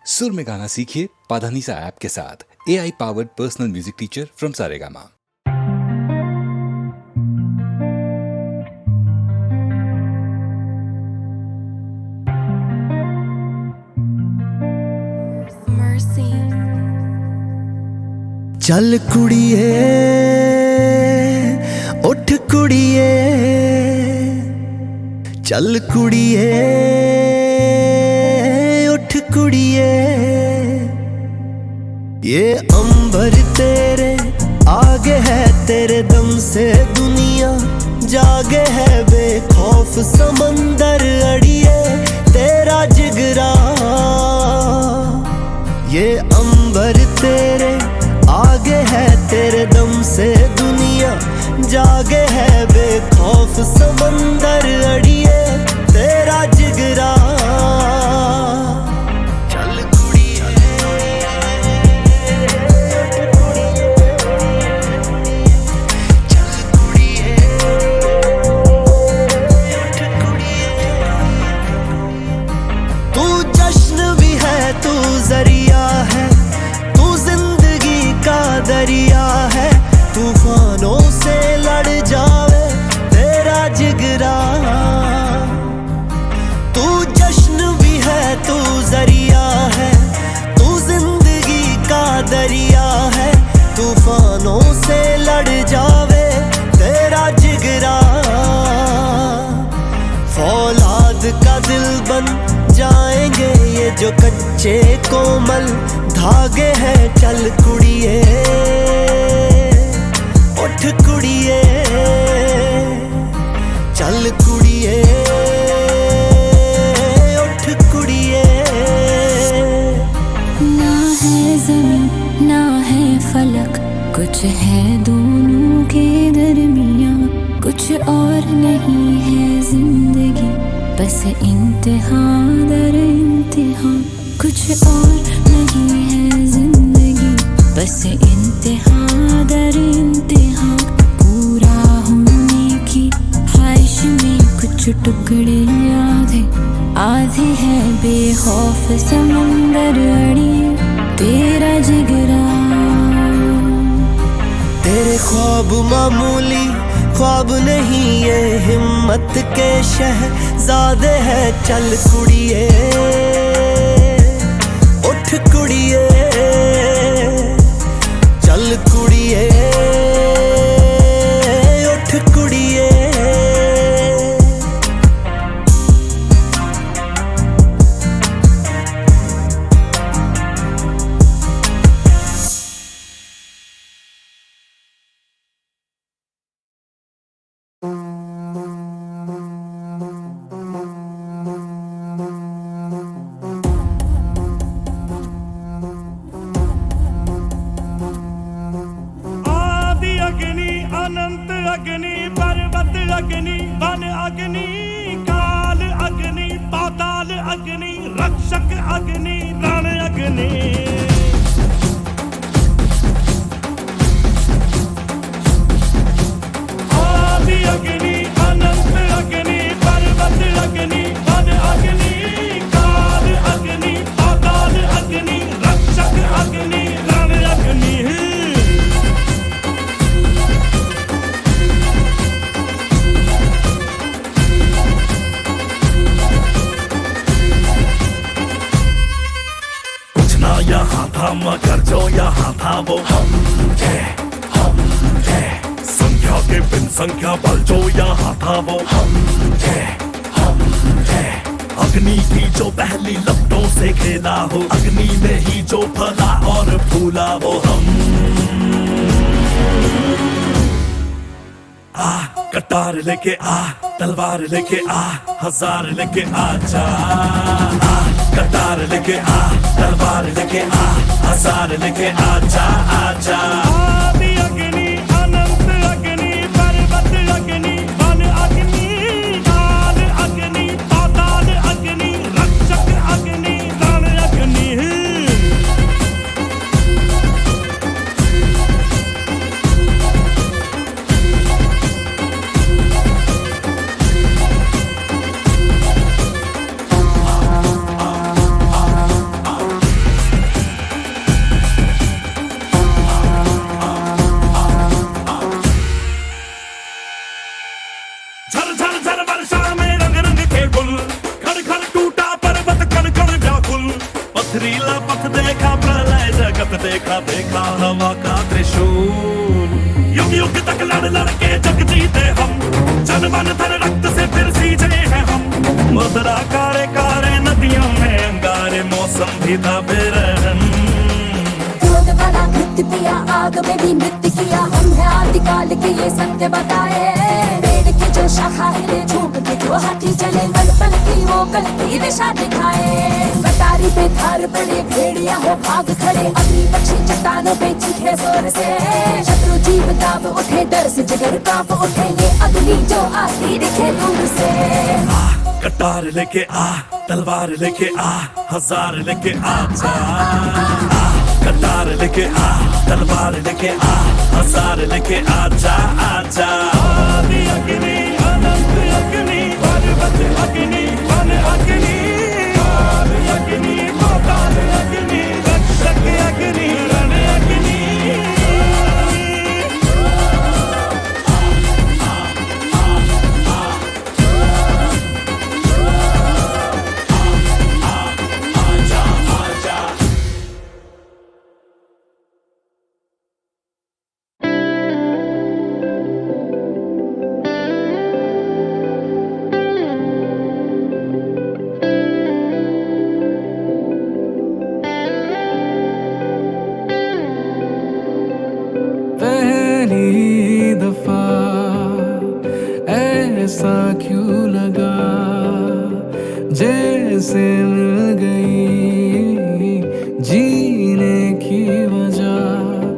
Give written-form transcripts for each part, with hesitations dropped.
सुर में गाना सीखिए पाधानीसा ऐप के साथ। AI powered personal music teacher from Saregama. चल कुड़िए उठ कुड़िए, चल कुड़िए उठ कुड़िए, ये अंबर तेरे आगे है, तेरे दम से दुनिया जागे है, बेखौफ समंदर अड़िए तेरा जिगरा। ये अंबर तेरे आगे है, तेरे दम से दुनिया जागे है, बेखौफ समंदर अड़िए तेरा जिगरा। चल कुड़िए चल कुड़िए उठ कुड़िए, तू जश्न भी है, तू जरिया है, दरिया है, तूफानों से लड़ जावे तेरा जिगरा। तू जश्न भी है, तू जरिया है, तू जिंदगी का दरिया है, तूफानों से लड़ जावे तेरा जिगरा। फौलाद का दिल बन जाएंगे ये जो कच्चे कोमल धागे हैं। चल कुड़िए उठ कुड़िए, चल कुड़िए उठ कुड़िए। ना है ज़मीन ना है फलक, कुछ है दोनों के दरमियाँ, कुछ और नहीं है जिंदगी, बस इम्तिहान दर इम्तिहान। कुछ और नहीं है जिंदगी, बस इम्तिहान दर इम्तिहान। पूरा होने की ख्वाहिश में कुछ टुकड़े आधे आधे है, बेखौफ समंदर अड़ी तेरा जिगरा। तेरे ख्वाब मामूली ख्वाब नहीं, ये हिम्मत के शहज़ादे हैं। चल कुड़िए उठ कुड़िए, चल कुड़िए उठ कुड़िए। अनंत अग्नि पर्वत अग्नि वन अग्नि काल अग्नि पाताल अग्नि रक्षक अग्नि रण अग्नि। आदि अग्नि अनंत अग्नि पर्वत अग्नि वन अग्नि काल अग्नि पाताल अग्नि रक्षक अग्नि रण अग्नि। यहाँ था मगर जो यहाँ था वो हम थे। संख्या के बिन संख्या बल जो यहाँ था वो हम थे। अग्नि की जो पहली लपटों से खेला हो, अग्नि में ही जो फला और फूला वो हम। आ कटार लेके आ, तलवार लेके आ, हजार लेके आ जा। कटार लेके आ, तलवार लेके आ, हजार लेके आ जा, आ जा। आदि अग्नि अनंत अग्नि पर्वत अग्नि वन अग्नि काल अग्नि पाताल अग्नि रक्षक अग्नि रण अग्नि। पथरीला पथ देखा, प्रलय जगत देखा, देखा हवा का त्रिशूल। युग युग तक लड़ लड़ के जग जीते हम, जन मन धन रक्त से फिर सींचे हैं हम। मुद्रा कारे कारे नदियों में अंगारे, मौसम भी था बेरहम। क्रोध वाला नृत्य पिया, आग में भी नृत्य किया, हम है आदिकाल के ये सत्य बताए। पेड़ की जो शाखा हिले, झूम के जो हाथी चले, पल पल की वो कल की दिशा दिखाए। कटारी पे धार पड़े, भेड़िया हो भाग खड़े, अग्नि पक्षी चट्टानों पे चीखे जोर से। शत्रु जीव दाब उठे, डर से जिगर कांप उठे, ये अग्नि जो आती दिखे दूर से। कटार लेके आ, तलवार लेके आ, हजार लेके आ जा। कटार लेके आ, तलवार लेके आ, हजार लेके आ जा, आ जा। आदि अग्नि अनंत अग्नि, पर्वत अग्नि वन अग्नि, आदि अग्नि पाताल अग्नि, रक्षक अग्नि रण अग्नि। पहली दफा ऐसा क्यों लगा, जैसे मिल गई जीने की वजह।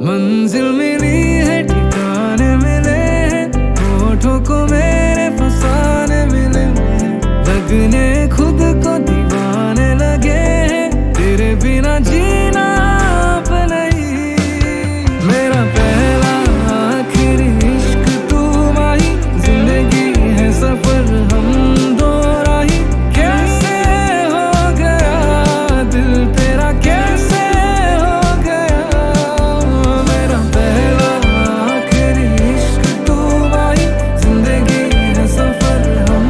मंजिल मिली है, ठिकाने मिले हैं, होठों को मेरे फसाने मिले हैं। लगने खुद को दीवाने लगे हैं, तेरे बिना जीना आप नहीं। मेरा पहला आखिरी इश्क तू माही, जिंदगी है सफर हम दो राही। कैसे हो गया दिल तेरा, कैसे हो गया। मेरा पहला आखिरी इश्क तू माही, जिंदगी है सफर हम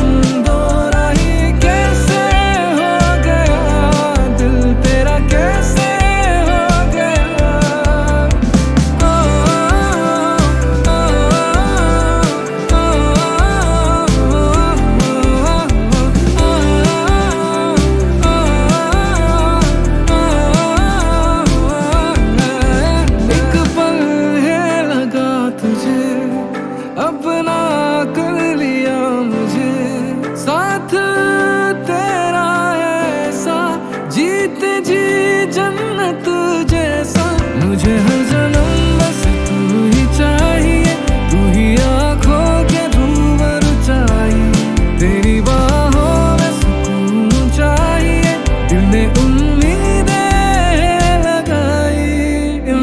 दो राही। कैसे हो गया दिल तेरा, कैसे हो गया। एक पल है लगा तुझे, अपना कर लिया मुझे। साथ तेरा ऐसा, जीते जी जन्नत जैसा। मुझे हर जन्म बस तू ही चाहिए, तू ही आँखों के रूबरू चाहिए। तेरी बाहों में सुकून चाहिए, दिल ने उम्मीदें लगाई।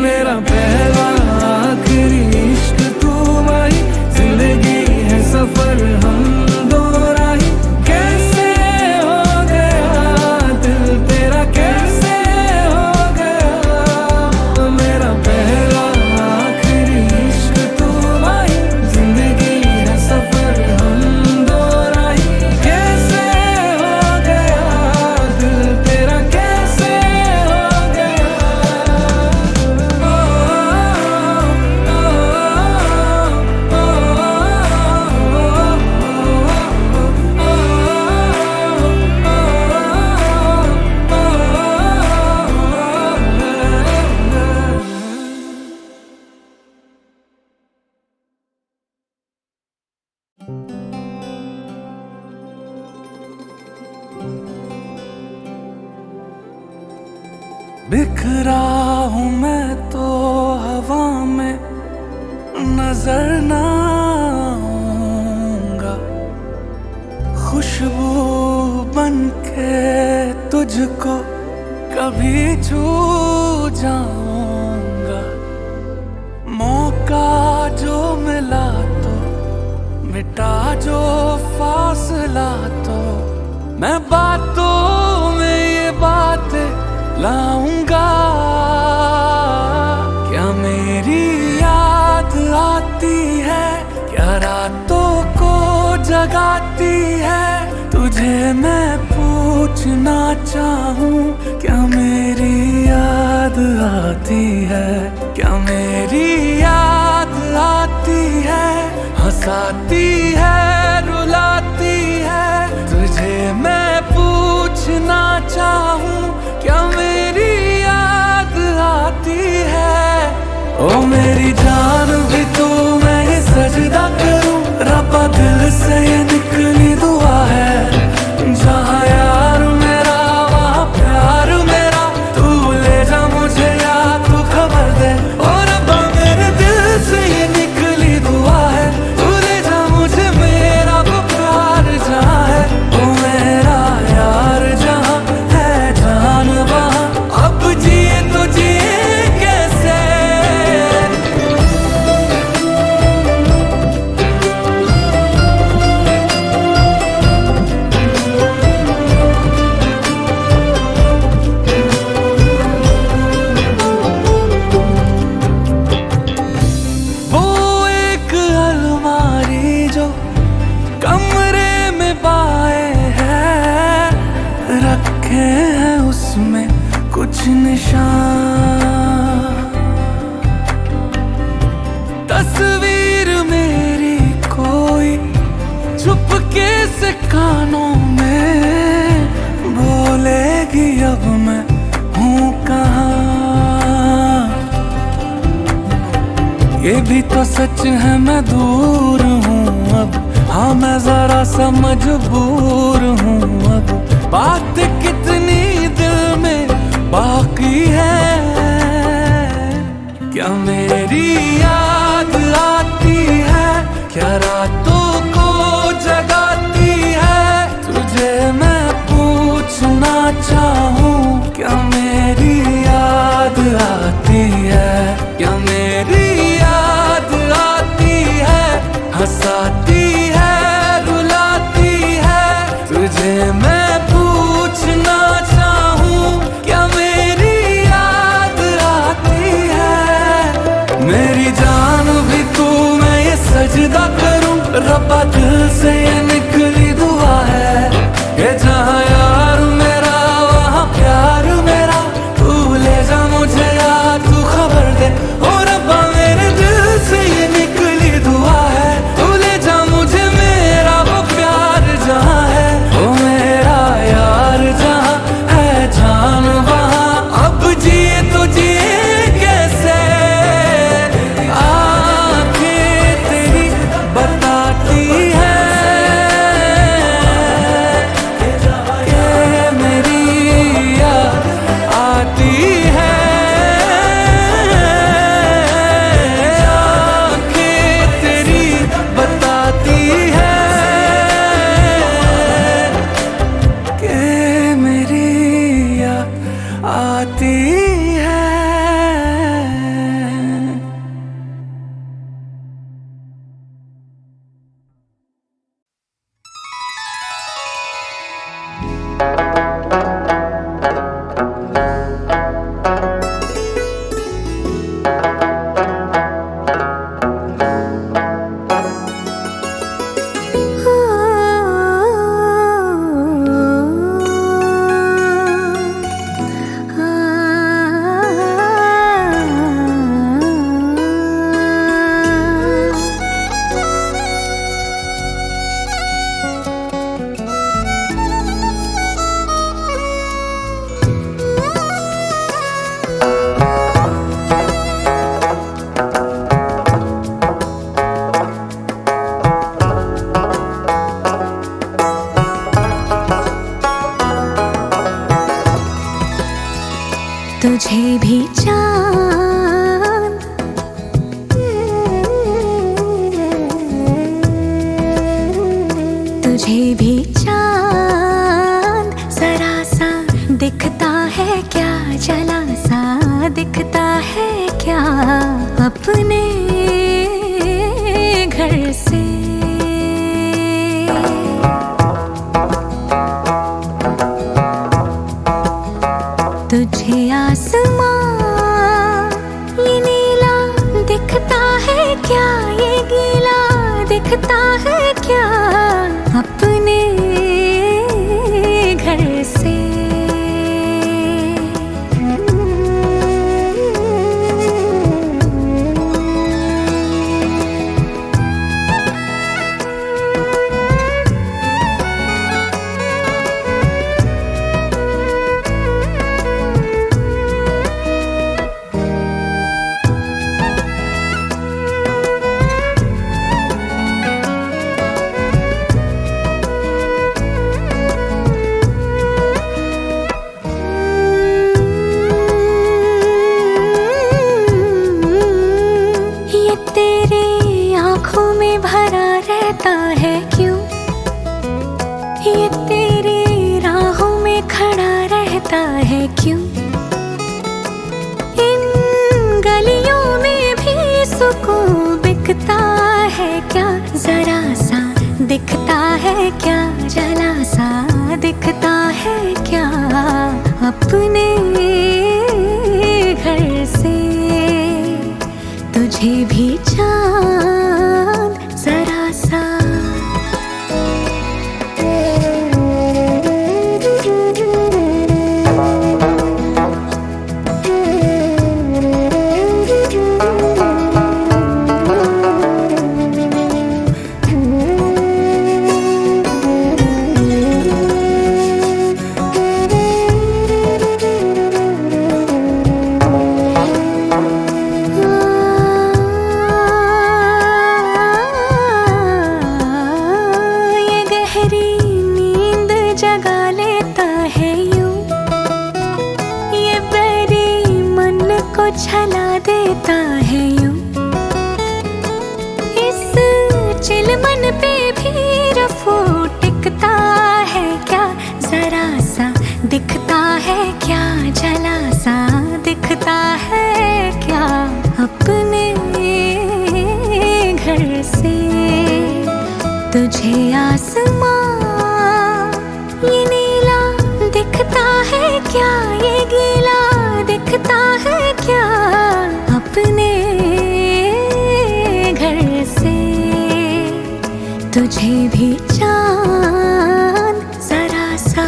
मेरा पहला आखिरी इश्क तू माही, जिंदगी है सफर हम दो राही। कैसे हो गया दिल तेरा, कैसे हो गया। मेरा पहला आखिरी इश्क तू माही, जिंदगी है सफर हम दो राही। कैसे हो गया दिल तेरा, कैसे हो गया। बिखरा हूँ मैं तो हवा में, नजर ना आऊंगा। खुशबू बन के तुझको कभी छू जाऊंगा। मौका जो मिला तो मिटा जो फासला, तो मैं बातों में ये बातें लाऊंगा। क्या मेरी याद आती है, क्या रातों को जगाती है। तुझे मैं पूछना चाहूं, क्या मेरी याद आती है, क्या मेरी याद आती है, हंसाती है रुलाती है, तुझे मैं पूछना चाहूँ क्या मेरी याद आती है। ओ मेरी जान भी तू मैं ये सजदा करूं, रब्बा दिल से ये निकली दुआ है, जहाँ यार मेरा वहाँ प्यार मेरा, तू ले जा मुझे या तू खबर दे। ओ रब्बा मेरे दिल से ये निकली दुआ है, तू ले जा मुझे मेरा वो प्यार जहाँ है, ओ मेरा यार जहाँ है जान वहाँ, अब जिए तो जिए कैसे। वो एक अलमारी जो कमरे में पाए हैं, रखे हैं उसमें कुछ निशान, तस्वीर मेरी कोई चुपके से कानों में बोलेगी अब मैं हूँ कहाँ। ये भी तो सच है मैं दूर हूँ अब, हाँ मैं जरा सा मजबूर हूँ अब, बात कितनी दिल में बाकी है, क्या मेरी याद आती है, क्या रातों को जगाती है, तुझे मैं पूछना चाहूँ क्या मेरी याद आती है, क्या मेरी याद आती है, हंसाती है रुलाती है, तुझे मैं पूछना चाहूँ क्या मेरी याद आती है। मेरी जान भी तू मैं ये सजदा करूं, रब्बा दिल से ये निकली दुआ है, ये जहाँ यार मेरा वहाँ प्यार मेरा, तू ले जा मुझे या तू खबर दे। ओ रब्बा मेरे दिल से ये निकली दुआ है, तू ले जा मुझे मेरा वो प्यार जहाँ है, ओ मेरा यार जहाँ है जान वहाँ, अब जिए तो जिए कैसे। आँखें तेरी बताती है कि मेरी याद आती है, आँखें तेरी बताती है कि मेरी याद आती है। तुझे भी चांद तुझे भी चांद जरा सा दिखता है क्या, जला सा दिखता है क्या अपने घर से। तुझे आसमां ये नीला दिखता है क्या, ये गीला दिखता है क्या अपने घर से। देता है क्यों? इन गलियों में भी सुकून बिकता है क्या? जरा सा दिखता है क्या? जला सा दिखता है क्या? अपने घर से तुझे भी चांद जरा सा। छला देता है यूं, इस चिलमन पे भी रफू टिकता है क्या? जरा सा दिखता है क्या? जला सा दिखता है क्या? अपने घर से तुझे आसमां ये नीला दिखता है क्या? ये गीला दिखता है क्या? अपने घर से तुझे भी चांद जरा सा।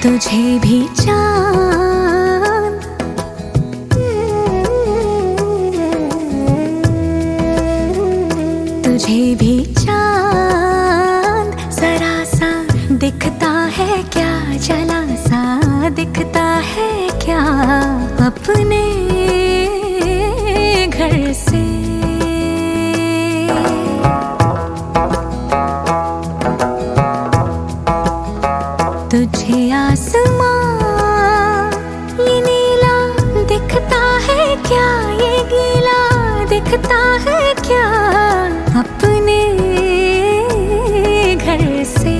तुझे भी चांद तुझे भी चांद जरा सा दिखता है क्या? जला सा दिखता है क्या? अपने घर से तुझे आसमां ये नीला दिखता है क्या? ये गीला दिखता है क्या? अपने घर से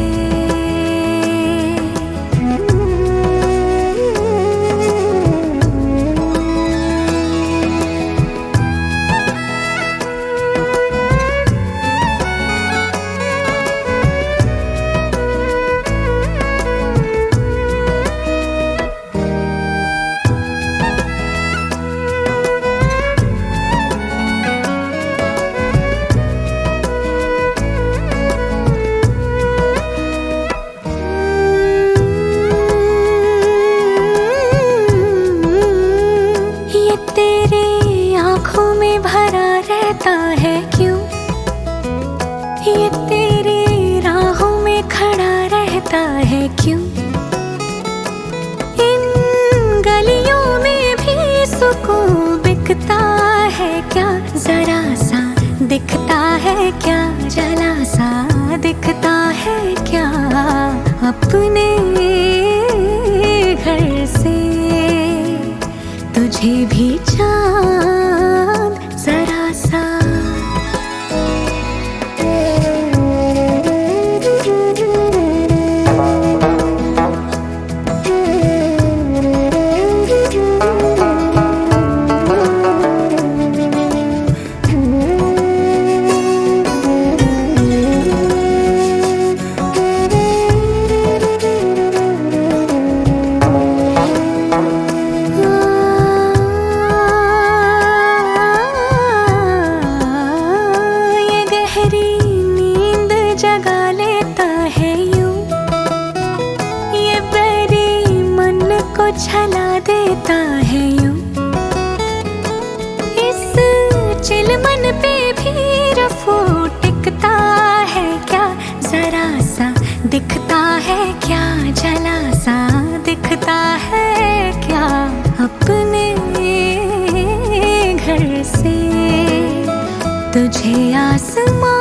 रहता है क्यों? इन गलियों में भी सुकून बिकता है क्या? जरा सा दिखता है क्या? जला सा दिखता है क्या? अपने घर से तुझे भी चांद जरा सा छला देता है यूं इस चिलमन पे भी रफू टिकता है क्या जरा सा दिखता है क्या जला सा दिखता है क्या अपने घर से तुझे आसमां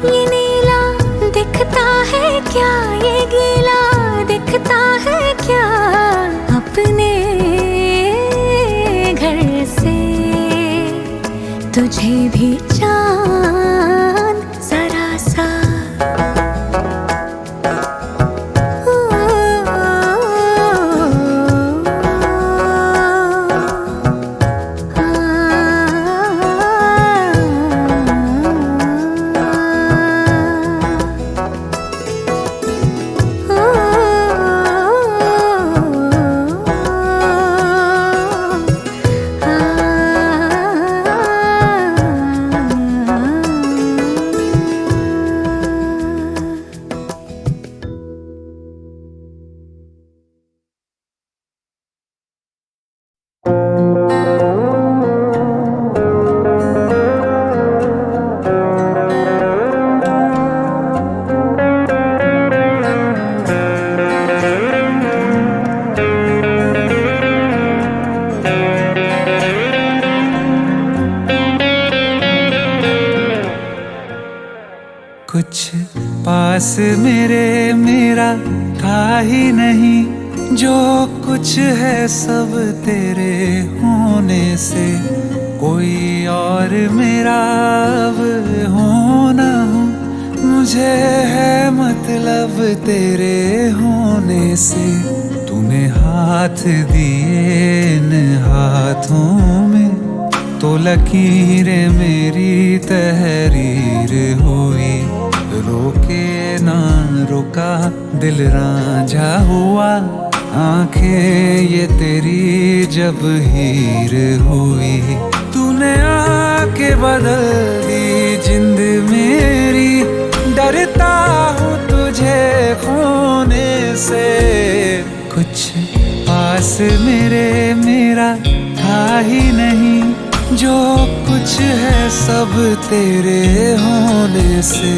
ये नीला दिखता है क्या ये गीला दिखता है क्या अपने घर से तुझे भी चांद जरा सा कुछ पास मेरे मेरा था ही नहीं जो कुछ है सब तेरे होने से कोई और मेरा अब हो ना हो मुझे है मतलब तेरे होने से तूने हाथ दिए इन हाथों में तो लकीरें मेरी तहरीर हुई रोके ना रुका दिल रांझा हुआ आंखें ये तेरी जब हीर हुई तूने आके बदल दी जिंद मेरी डरता हूँ तुझे खोने से कुछ पास मेरे मेरा था ही नहीं जो कुछ है सब तेरे होने से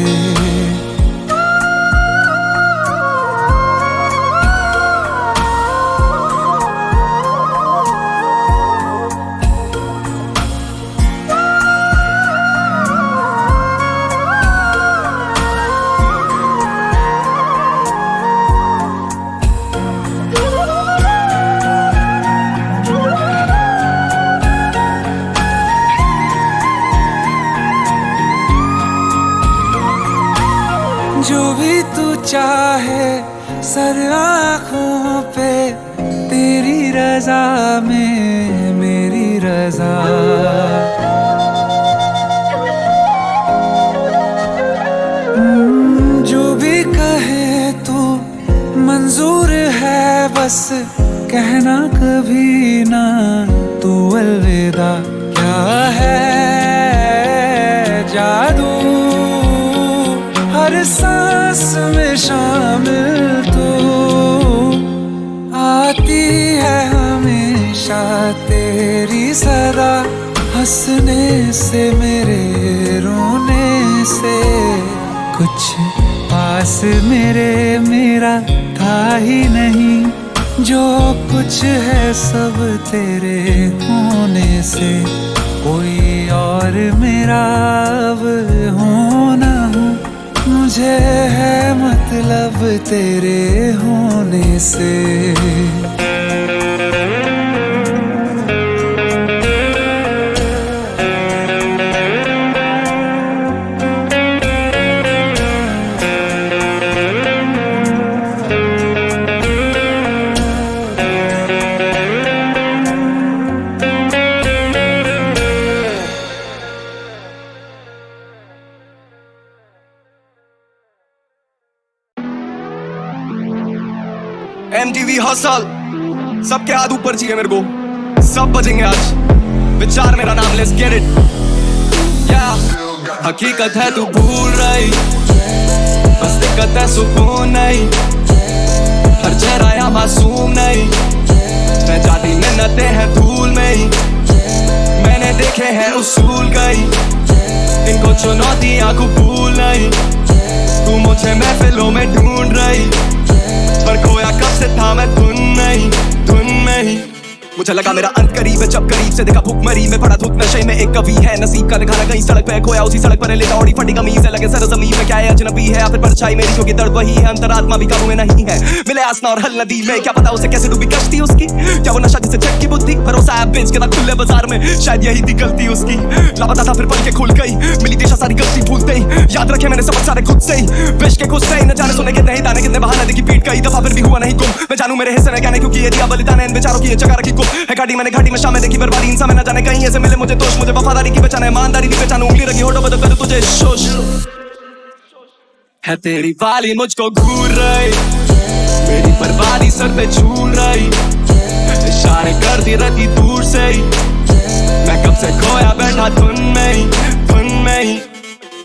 जो भी तू चाहे सर आँखों पे तेरी रजा में मेरी रजा जो भी कहे तू मंजूर है बस कहना कभी ना तू अलविदा क्या है जादू हर सांस में शामिल तू आती है हमेशा तेरी सदा हंसने से मेरे रोने से कुछ पास मेरे मेरा था ही नहीं जो कुछ है सब तेरे होने से कोई और मेरा अब हो ना हो मुझे है मतलब तेरे होने से वी हसल, सबके हाथ ऊपर चाहिए मेरे को, सब बजेंगे आज, विचार मेरा नाम, लेट्स गेट इट। हकीकत है तू भूल रही, बस दिक्कत है सुकून नहीं, हर चेहरा यहाँ मासूम नहीं, मैं जाती मिन्नतें हैं धूल में ही, मैंने देखे हैं उसूल कई, इनको चुनौतियाँ कबूल नहीं, तू मुझे महफिलों में ढूंढ रही, पर खोया कब से था मैं धुन में ही। मुझे लगा मेरा अंत करीब है, जब करीब से देखा भूखमरी में पड़ा धुत नशे में, एक कवि है नसीब का लिखाना कहीं सड़क पे खोया, उसी सड़क पर लेटा ओढ़ी फटी कमीज है, लगे सर जमीन में क्या है अजनबी है, या फिर परछाई मेरी क्योंकि दर्द वही है, अंतरात्मा भी काबू में नहीं है, मिले आसना और हल नदी में, क्या पता उसे कैसे डूबी कश्ती उसकी, क्या वो नशा जिसे चट की बुद्धि, भरोसा है बेच के था खुले बाजार में, शायद यही थी गलती उसकी, लापता था फिर पल के खुल गई, मिली दिशा सारी गलती भूलते ही, याद रखे मैंने सबक सारे खुद से ही, विश के खुद से ही, न जाने सुने कितने ही ताने कितने बहाने देखी पीट कई दफा फिर भी हुआ नहीं गुम, मैं जानू मेरे हिस्से में क्या नहीं, क्योंकि ये दिया बलिदान है इन बेचारों की, ये जगह रखी गुम है घाटी मैंने, घाटी में शामें देखी बर्बादी, इंसान में न जाने कहीं ऐसे मिले मुझे दोष, मुझे वफादारी की पहचान है, ईमानदारी की पहचान, उंगली रखी होठों पे तो कर तुझे शोष है, तेरी वाली मुझको घूर रही, मेरी बर्बादी सर पे झूल रही, इशारे करती रहती दूर से ही, मैं कब से खोया बैठा धुन में ही,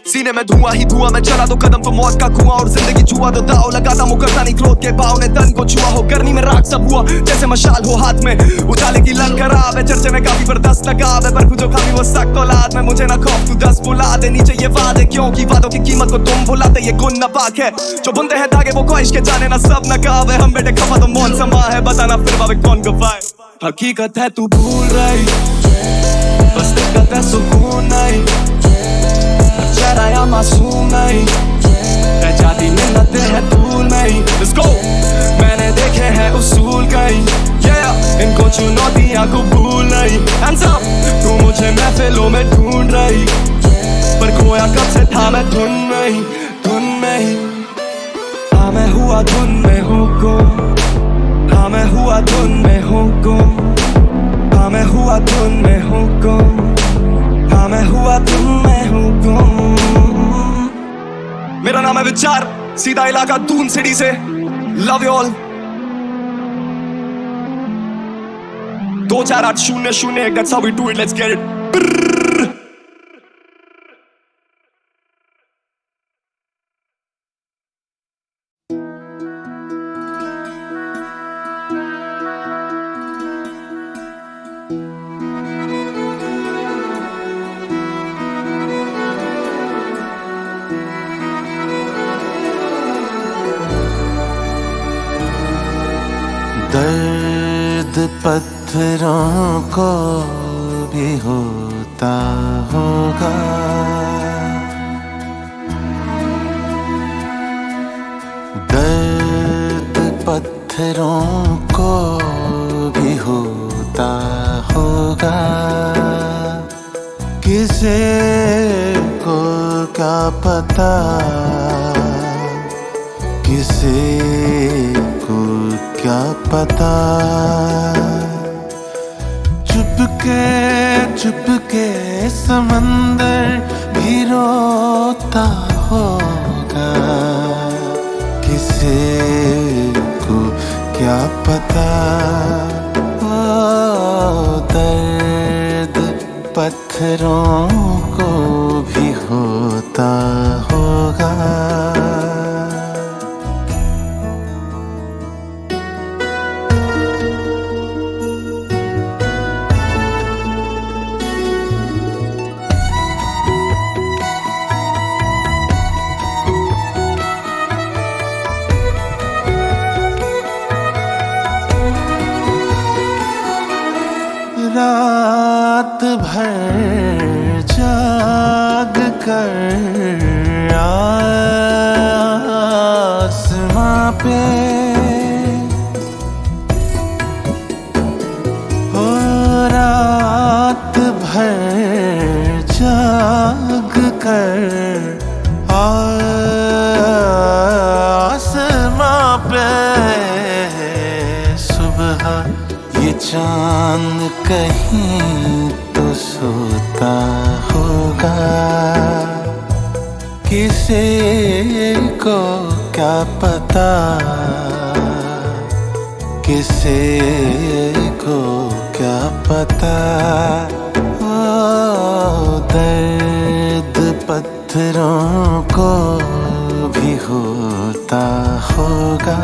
सीने में धुआं ही धुआं, मैं चला दो कदम तो मौत का कुआं, और जिंदगी जुआ दो दाव लगाता मुकरता नहीं, क्रोध के भाव ने तन को छुआ हो, करनी में राख सब हुआ जैसे मशाल हो हाथ में, उजाले की लंग खराब है, चर्चे में काफी बर्दाश्त लगाव है, पर जो खामी वो सख्त औलाद में, मुझे ना खौफ तू 10 बुला दे, नीचे ये वादे क्योंकि वादों की कीमत को तुम भुलाते, ये गुण नापाक है, जो बुनते हैं धागे वो ख्वाहिश के जाने ना सब नकाब है, हम बेटे खफा तो मौन समा है, बताना फिर बाबे कौन गवाए, हकीकत है तू भूल रही, बस दिक्कत है सुकून नहीं, चेहरा या मासूम नहीं, रह जाती मिन्नतें हैं धूल में ही, let's go, मैंने देखे हैं उसूल कई, इनको चुनौतियाँ कबूल नहीं, hands up, तू मुझे महफिलों में ढूंढ रही, पर खोया कब से था मैं धुन में ही, हाँ मैं हुआ धुन में हूँ गुम, हाँ मैं हुआ धुन में हूँ गुम, हाँ मैं हुआ धुन में हूँ गुम, हाँ मैं हुआ धुन में हूँ गुम। मेरा नाम है विचार, सीधा इलाका दून सिटी से, love you all. 24800, that's how we do it, let's get it। दर्द पत्थरों को भी होता होगा, दर्द पत्थरों को भी होता होगा, किसी को क्या पता, किसी को क्या पता, चुपके समंदर भी रोता होगा, किसी को क्या पता, ओ दर्द पत्थरों को भी होता होगा। रात भर जाग कर आसमां पे, ओ रात भर जाग कर आसमां पे, सुबह ये चांद कहीं तो सोता होगा, किसी को क्या पता, किसे को क्या पता ओ दर्द पत्थरों को भी होता होगा।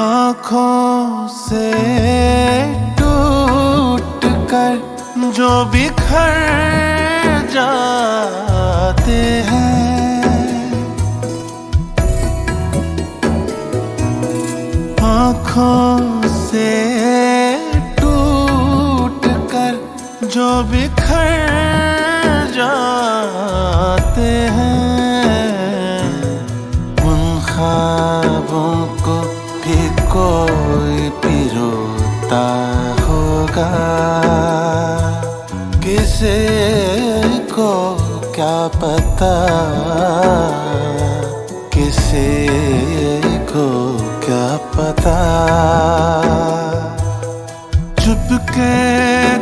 आँखों से टूट कर जो बिखर जाते हैं, आँखों से टूट कर जो बिखर जाते हैं, उन ख्वाबों को भी कोई पिरोता होगा। किसे को क्या पता, किसे को क्या पता। चुपके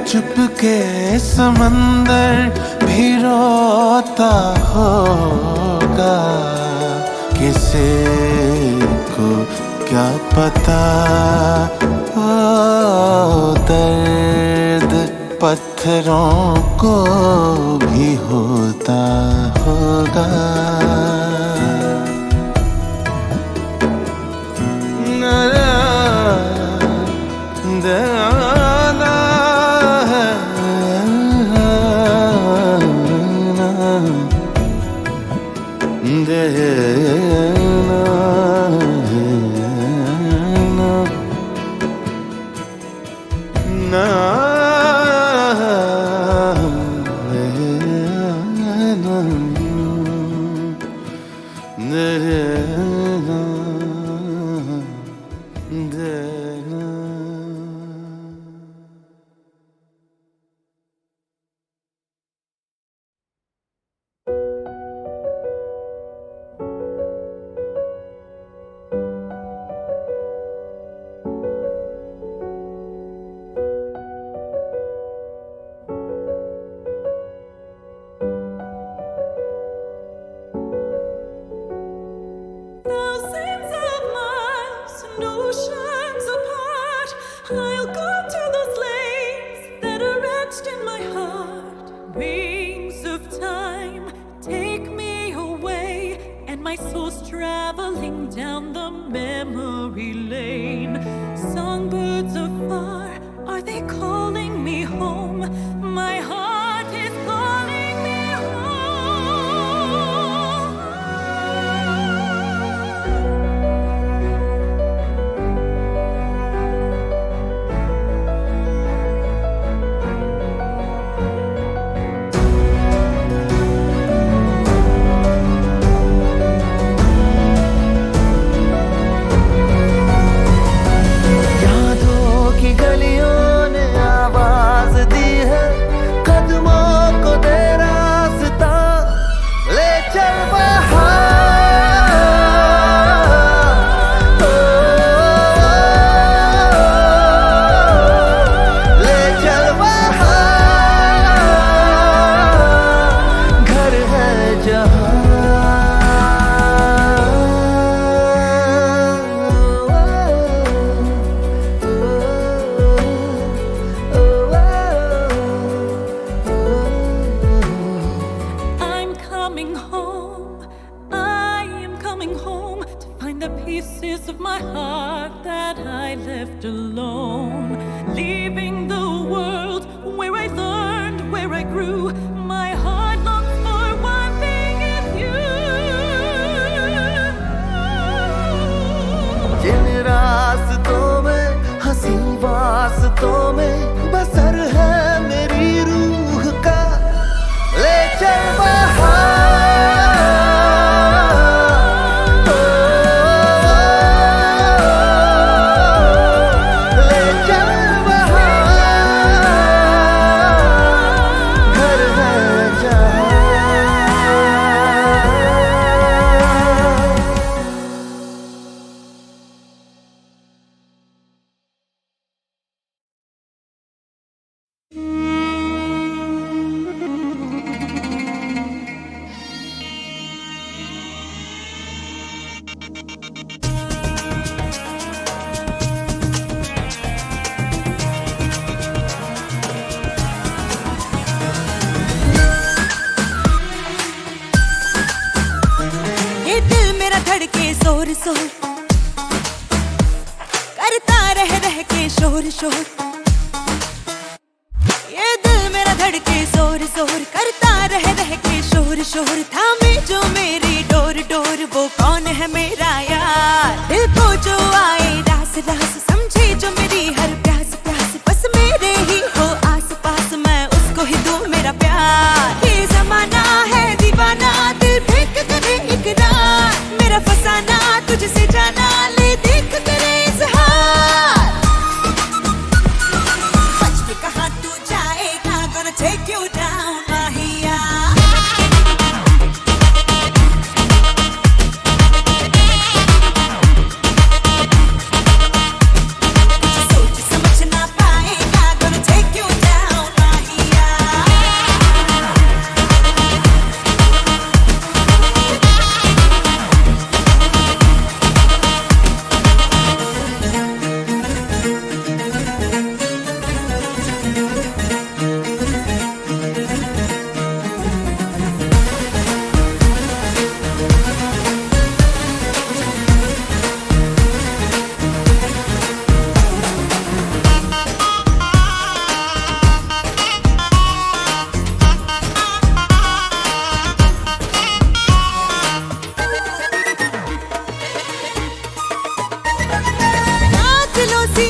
चुपके समंदर भी रोता होगा। किसे को क्या पता ओ दर्द पत्थरों को भी होता होगा। शोर शोर, करता रह के शोर शोर। ये दिल मेरा धड़के जोर जोर, करता रह के शोर शोर। थामे जो मेरी डोर डोर, वो कौन है मेरा यार? दिल को जो आए रास रास, समझे जो मेरी हर प्यास प्यास। बस मेरे ही हो आस पास, मैं उसको ही दूं मेरा प्यार। ये जमाना है दीवाना, दिल फेंक करे इकरार। मेरा फसाना तुझसे जाना, ले देख करे इजहार। बच के कहाँ तू जाएगा, gonna take you down माहिया। सोच समझ ना पाएगा, gonna take you down माहिया। दिलों सी